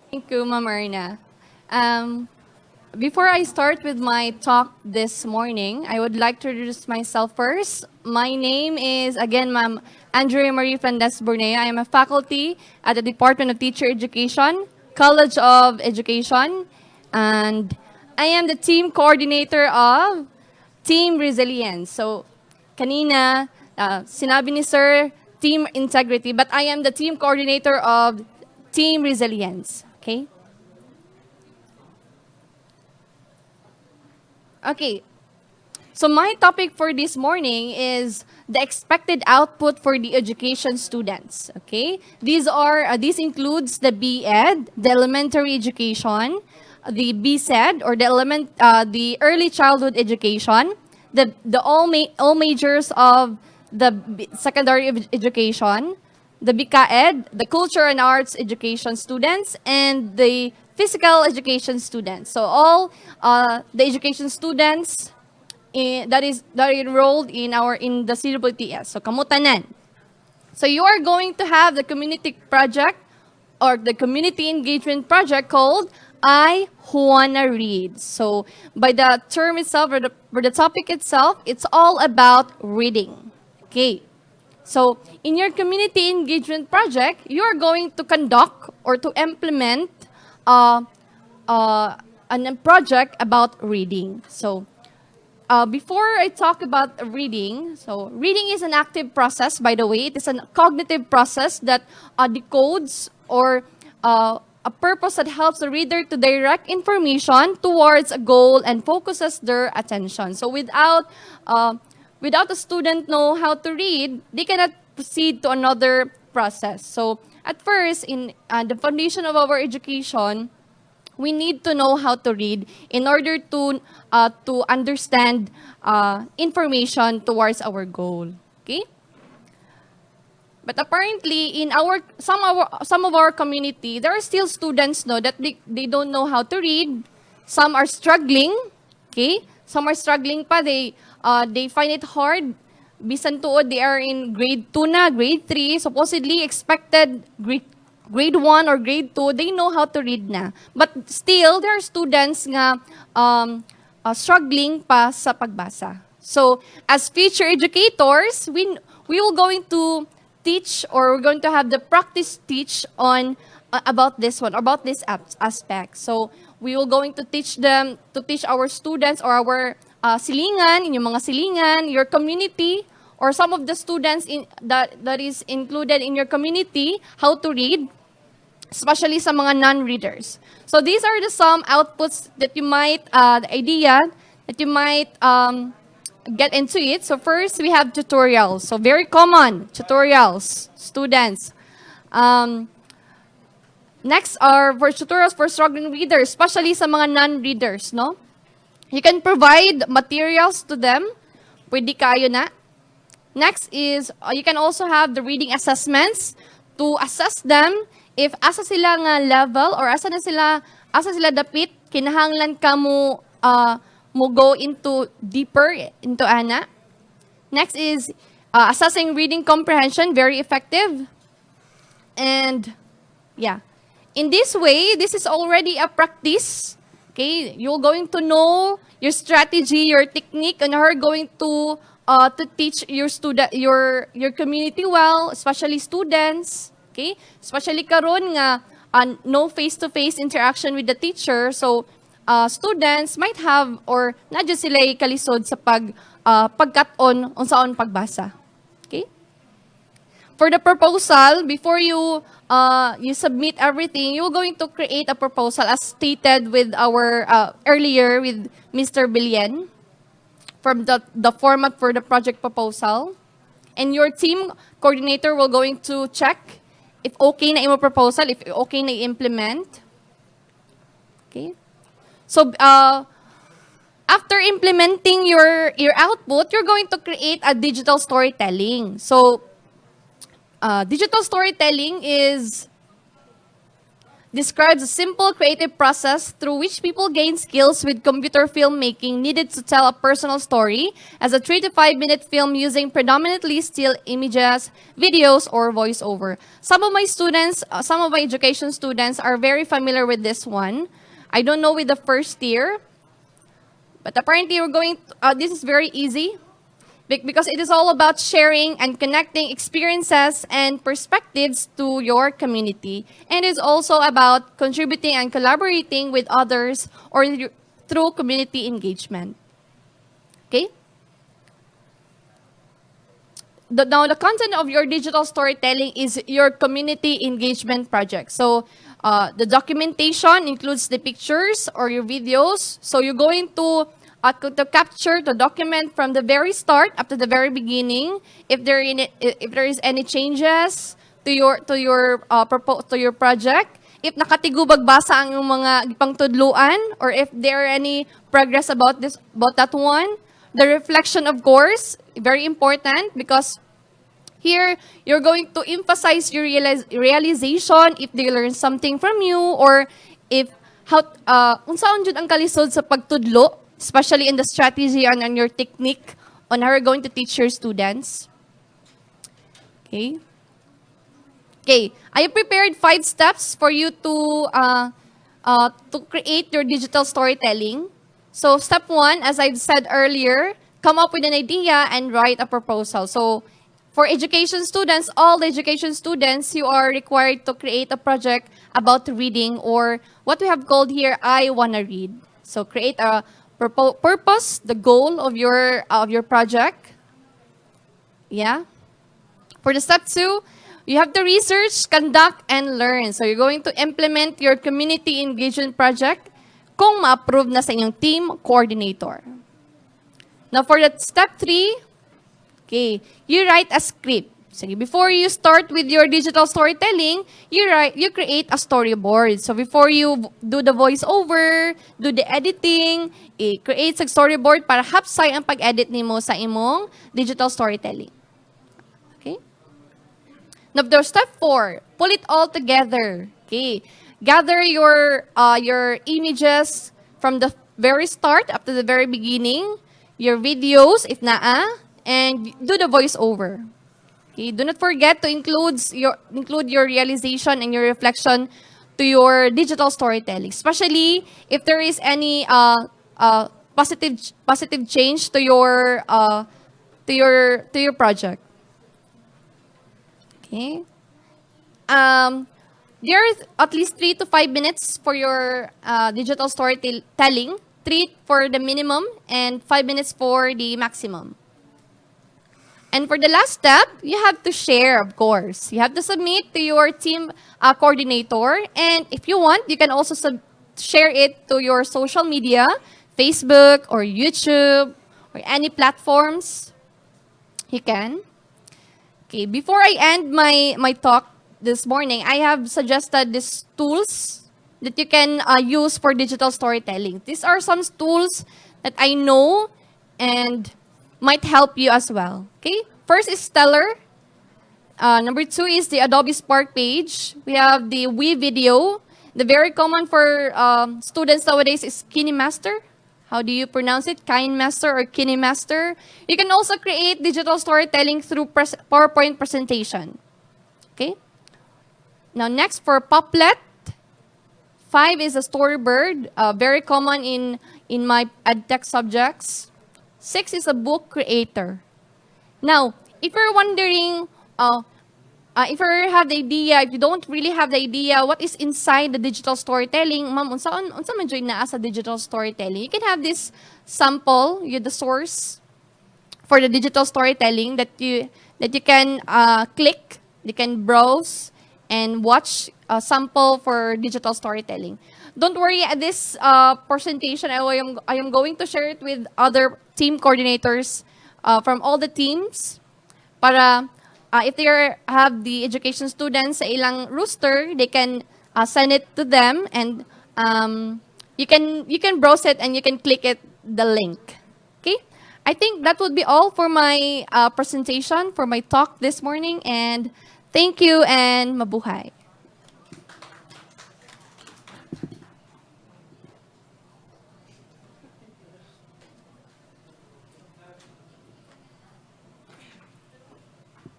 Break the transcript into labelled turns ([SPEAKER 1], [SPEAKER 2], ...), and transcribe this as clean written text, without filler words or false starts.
[SPEAKER 1] Thank you, Ma'am Erna. Um, Before I start with my talk this morning, I would like to introduce myself first. My name is, again, Ma'am Andrea Marie Flandes Borneo. I am a faculty at the Department of Teacher Education, College of Education, and I am the team coordinator of Team Resilience. So, kanina, sinabi ni Sir, Team Integrity, but I am the team coordinator of Team Resilience. Okay? Okay, so my topic for this morning is the expected output for the education students. Okay, these includes the BEd, the elementary education, the BSED or the early childhood education, all majors of the secondary education, the BKEd, the culture and arts education students, and the physical education students. So all the education students that are enrolled in the CWTS. So kamutanan. So you are going to have the community project or the community engagement project called I Wanna Read. So by the term itself or the topic itself, it's all about reading. Okay. So in your community engagement project, you are going to conduct or to implement uh, a project about reading. So before I talk about reading, so reading is an active process, by the way. It is a cognitive process that decodes or a purpose that helps the reader to direct information towards a goal and focuses their attention. So without a student know how to read, they cannot proceed to another process. So at first, in the foundation of our education, we need to know how to read in order to understand information towards our goal. Okay? But apparently, in some of our community, there are still students no that they don't know how to read. Some are struggling. Okay? Some are struggling pa. They find it hard. Bisan tuod, they are in grade 2 na, grade 3, supposedly expected grade 1 or grade 2, they know how to read na. But still, there are students nga struggling pa sa pagbasa. So, as future educators, we will going to teach or we're going to have the practice teach on about this one, about this aspect. So, we will going to teach our students or our silingan, inyong mga silingan, your community, or some of the students that is included in your community, how to read, especially sa mga non-readers. So these are the some outputs that you might, the idea that you might get into it. So first, we have tutorials. So very common, tutorials, students. Next are for tutorials for struggling readers, especially sa mga non-readers, no? You can provide materials to them. Pwede kayo na. Next is, you can also have the reading assessments to assess them if asa sila nga level or asa sila dapit, kinahanglan ka mo go into deeper into ana. Next is assessing reading comprehension, very effective. And yeah, in this way, this is already a practice. Okay, you're going to know your strategy, your technique, and are going to teach your community well, especially students. Okay, especially karon nga no face-to-face interaction with the teacher. So students might have or na just sila kalisod sa pagkat-on unsaon pagbasa. Okay. For the proposal, before you submit everything, you're going to create a proposal as stated with our earlier with Mr. Billion from the format for the project proposal. And your team coordinator will going to check if okay na imo proposal, if okay na implement. Okay? So after implementing your output, you're going to create a digital storytelling. So digital storytelling is describes a simple creative process through which people gain skills with computer filmmaking needed to tell a personal story as a 3 to 5 minute film using predominantly still images, videos, or voiceover. Some of my students, some of my education students are very familiar with this one. I don't know with the first year, but apparently we're going, this is very easy because it is all about sharing and connecting experiences and perspectives to your community. And it's also about contributing and collaborating with others or through community engagement. Okay? Now, the content of your digital storytelling is your community engagement project. So, the documentation includes the pictures or your videos. So, you're going to capture the document from the very start up to the very beginning. If there is any changes to your project, if nakatigubag ba sa ang mga pangtudluan, or if there are any progress about that one. The reflection, of course, very important because here you're going to emphasize your realization if they learn something from you, or if how unsaon jud ang kalisod sa pagtudlo, especially in the strategy and on your technique on how you're going to teach your students. Okay. Okay, I have prepared 5 steps for you to create your digital storytelling. So step 1, as I've said earlier, come up with an idea and write a proposal. So for education students, all the education students, you are required to create a project about reading, or what we have called here, I wanna read. So create a purpose, the goal of your project. Yeah. For the step 2, you have to research, conduct, and learn. So you're going to implement your community engagement project kung ma-approve na sa inyong team coordinator. Now for that step 3, okay, you write a script. So before you start with your digital storytelling, you create a storyboard. So before you do the voiceover, do the editing, create a storyboard para hapsay ang pag-edit nimo sa imong digital storytelling. Okay? Now for step 4, pull it all together. Okay. Gather your images from the very start up to the very beginning, your videos, if naa, and do the voiceover. Okay? Do not forget to include your realization and your reflection to your digital storytelling, especially if there is any positive change to your project. Okay. There's at least 3 to 5 minutes for your digital storytelling. 3 for the minimum and 5 minutes for the maximum. And for the last step, you have to share, of course. You have to submit to your team coordinator. And if you want, you can also share it to your social media, Facebook or YouTube or any platforms. You can. Okay, before I end my talk this morning, I have suggested these tools that you can use for digital storytelling. These are some tools that I know and might help you as well. Okay, first is Stellar. Number 2 is the Adobe Spark page. We have the WeVideo. The very common for students nowadays is KineMaster. How do you pronounce it? KineMaster or KineMaster. You can also create digital storytelling through PowerPoint presentation. Okay. Now next for Poplet. 5 is a Storybird, very common in my EdTech subjects. 6 is a Book Creator. Now, if you're wondering, if you have the idea, if you don't really have the idea what is inside the digital storytelling, ma'am, unsa man join naa sa digital storytelling, you can have this sample, the source for the digital storytelling that you can click, you can browse and watch a sample for digital storytelling. Don't worry, at this presentation, I am going to share it with other team coordinators from all the teams para if they have the education students sa ilang roster, they can send it to them, and you can browse it and you can click it, the link. Okay? I think that would be all for my presentation, for my talk this morning, and thank you and mabuhay.